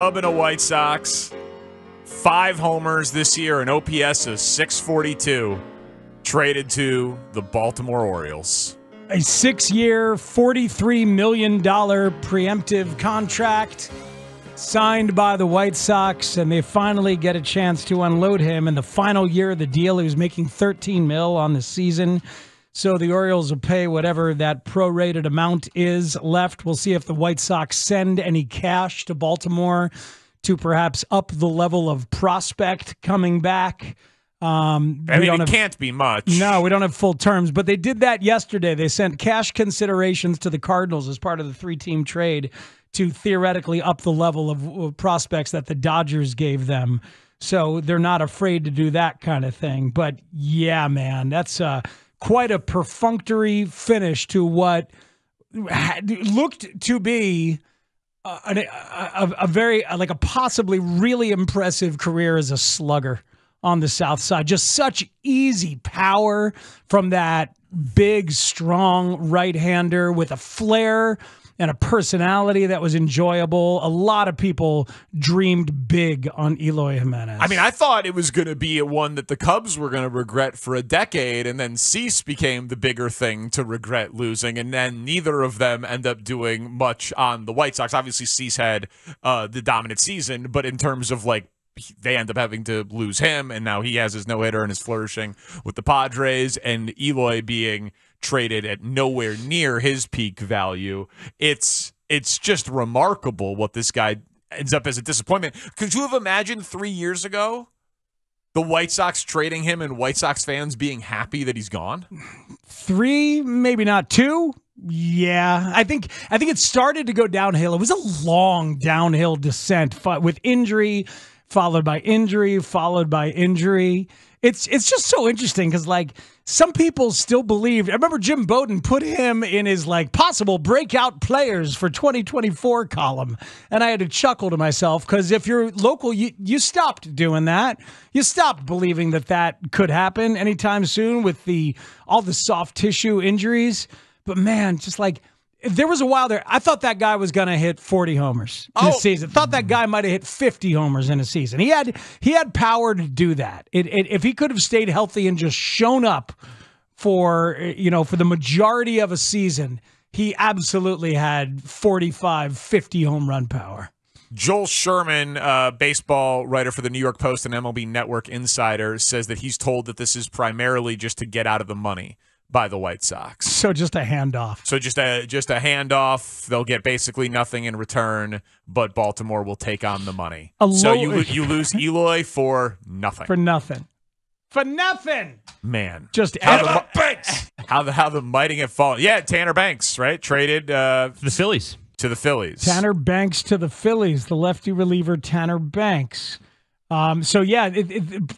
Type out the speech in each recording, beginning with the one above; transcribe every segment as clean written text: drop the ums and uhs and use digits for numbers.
Cub and a White Sox, 5 homers this year, an OPS of 642, traded to the Baltimore Orioles. A 6-year, $43 million preemptive contract signed by the White Sox, and they finally get a chance to unload him in the final year of the deal. He was making $13 million on the season. So the Orioles will pay whatever that prorated amount is left. We'll see if the White Sox send any cash to Baltimore to perhaps up the level of prospect coming back. It can't be much. No, we don't have full terms, but they did that yesterday. They sent cash considerations to the Cardinals as part of the 3-team trade to theoretically up the level of prospects that the Dodgers gave them. So they're not afraid to do that kind of thing. But yeah, man, that's quite a perfunctory finish to what looked to be a very, like a possibly really impressive career as a slugger on the South Side. Just such easy power from that big, strong right-hander with a flair and a personality that was enjoyable. A lot of people dreamed big on Eloy Jimenez. I mean, I thought it was going to be one that the Cubs were going to regret for a decade, and then Cease became the bigger thing to regret losing, and then neither of them end up doing much on the White Sox. Obviously, Cease had the dominant season, but in terms of like, they end up having to lose him, and now he has his no-hitter and is flourishing with the Padres, and Eloy being traded at nowhere near his peak value. It's just remarkable what this guy ends up as a disappointment. Could you have imagined 3 years ago the White Sox trading him and White Sox fans being happy that he's gone? 3, maybe not 2. Yeah, I think it started to go downhill. It was a long downhill descent with injury, followed by injury, followed by injury. It's just so interesting because, like, some people still believed. I remember Jim Bowden put him in his, like, possible breakout players for 2024 column, and I had to chuckle to myself because if you're local, you stopped doing that. You stopped believing that could happen anytime soon with all the soft tissue injuries. But, man, just like, there was a while there, I thought that guy was going to hit 40 homers in a season. Thought that guy might have hit 50 homers in a season. He had power to do that. If he could have stayed healthy and just shown up for the majority of a season, he absolutely had 45, 50 home run power. Joel Sherman, baseball writer for the New York Post and MLB Network Insider, says that he's told that this is primarily just to get out of the money by the White Sox. So just a handoff. So just a handoff. They'll get basically nothing in return, but Baltimore will take on the money. So you lose Eloy for nothing. For nothing. For nothing. Man. Just how the mighty have fallen. Yeah, Tanner Banks, right? Traded the Phillies. To the Phillies. Tanner Banks to the Phillies, the lefty reliever Tanner Banks. So yeah,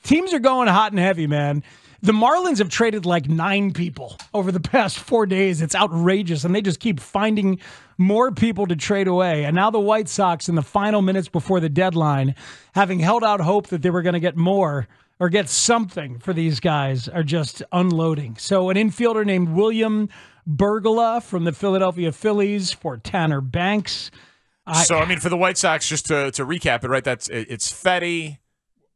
teams are going hot and heavy, man. The Marlins have traded like 9 people over the past 4 days. It's outrageous, and they just keep finding more people to trade away. And now the White Sox, in the final minutes before the deadline, having held out hope that they were going to get more or get something for these guys, are just unloading. So an infielder named William Bergola from the Philadelphia Phillies for Tanner Banks. For the White Sox, just to recap it, right? It's Fetty.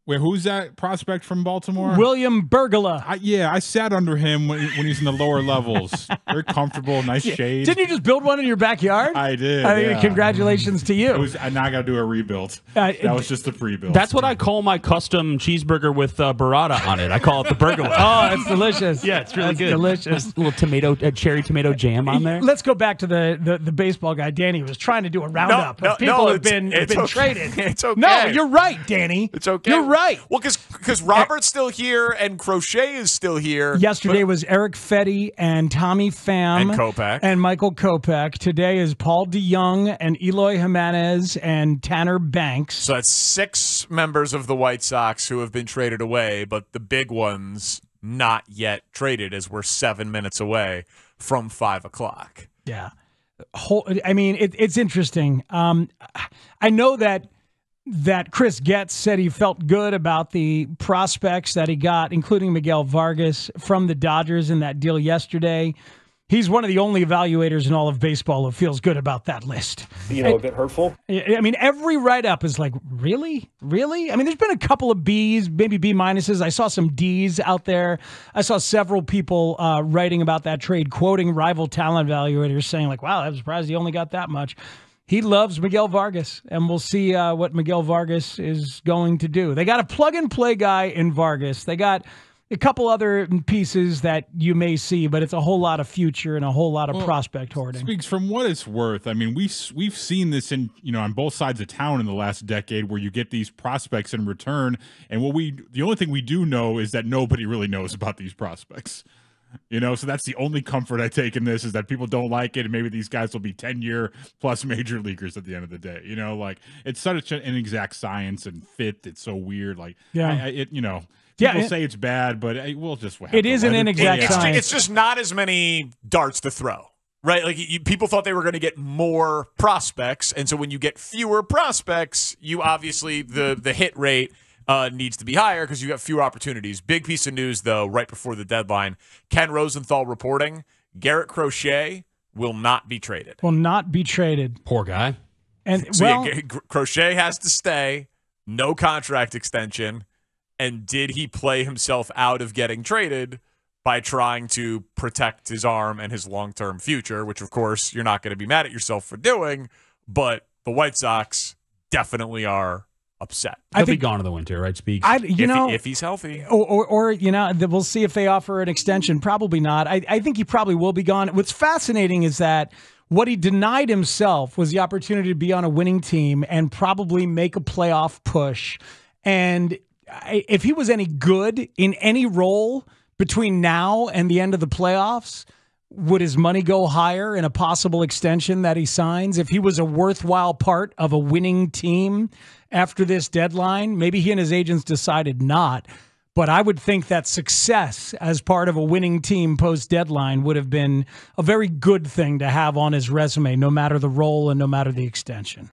Wait, who's that prospect from Baltimore? William Bergola. I sat under him when he's in the lower levels. Very comfortable, nice shade. Didn't you just build one in your backyard? I did. Congratulations to you. Now I got to do a rebuild. That was just a pre-build. That's what I call my custom cheeseburger with burrata on it. I call it the Bergola. Oh, it's delicious. Yeah, it's really good. Delicious. A little cherry tomato jam on there. Let's go back to the baseball guy. Danny was trying to do a roundup. People have been traded. It's okay. No, you're right, Danny. It's okay. You're right. Well, because Robert's still here and Crochet is still here. Yesterday was Eric Fetty and Tommy Pham and Kopech and Michael Kopech. Today is Paul DeYoung and Eloy Jimenez and Tanner Banks. So that's 6 members of the White Sox who have been traded away, but the big ones not yet traded, as we're 7 minutes away from 5 o'clock. Yeah. It's interesting. I know that Chris Getz said he felt good about the prospects that he got, including Miguel Vargas from the Dodgers in that deal yesterday. He's one of the only evaluators in all of baseball who feels good about that list. A bit hurtful. I mean, every write-up is like, really? Really? I mean, there's been a couple of Bs, maybe B minuses. I saw some Ds out there. I saw several people writing about that trade, quoting rival talent evaluators, saying like, wow, I'm surprised he only got that much. He loves Miguel Vargas, and we'll see what Miguel Vargas is going to do. They got a plug-and-play guy in Vargas. They got a couple other pieces that you may see, but it's a whole lot of future and a whole lot of prospect hoarding. Speaks from what it's worth. I mean, we've seen this in on both sides of town in the last decade, where you get these prospects in return, and the only thing we do know is that nobody really knows about these prospects. So that's the only comfort I take in this, is that people don't like it, and maybe these guys will be 10-year plus major leaguers at the end of the day. It's such an inexact science and fit. It's so weird. Like, people say it's bad, but we'll just have it is an inexact science. It's just not as many darts to throw, right? Like people thought they were going to get more prospects, and so when you get fewer prospects, you obviously the hit rate needs to be higher because you got fewer opportunities. Big piece of news, though, right before the deadline. Ken Rosenthal reporting, Garrett Crochet will not be traded. Will not be traded. Poor guy. And so Crochet has to stay, no contract extension. And did he play himself out of getting traded by trying to protect his arm and his long-term future, which, of course, you're not going to be mad at yourself for doing, but the White Sox definitely are upset. He'll be gone in the winter, right, Speaks? If he's healthy. Or we'll see if they offer an extension. Probably not. I think he probably will be gone. What's fascinating is that what he denied himself was the opportunity to be on a winning team and probably make a playoff push. And if he was any good in any role between now and the end of the playoffs, would his money go higher in a possible extension that he signs? If he was a worthwhile part of a winning team after this deadline, maybe he and his agents decided not. But I would think that success as part of a winning team post-deadline would have been a very good thing to have on his resume, no matter the role and no matter the extension.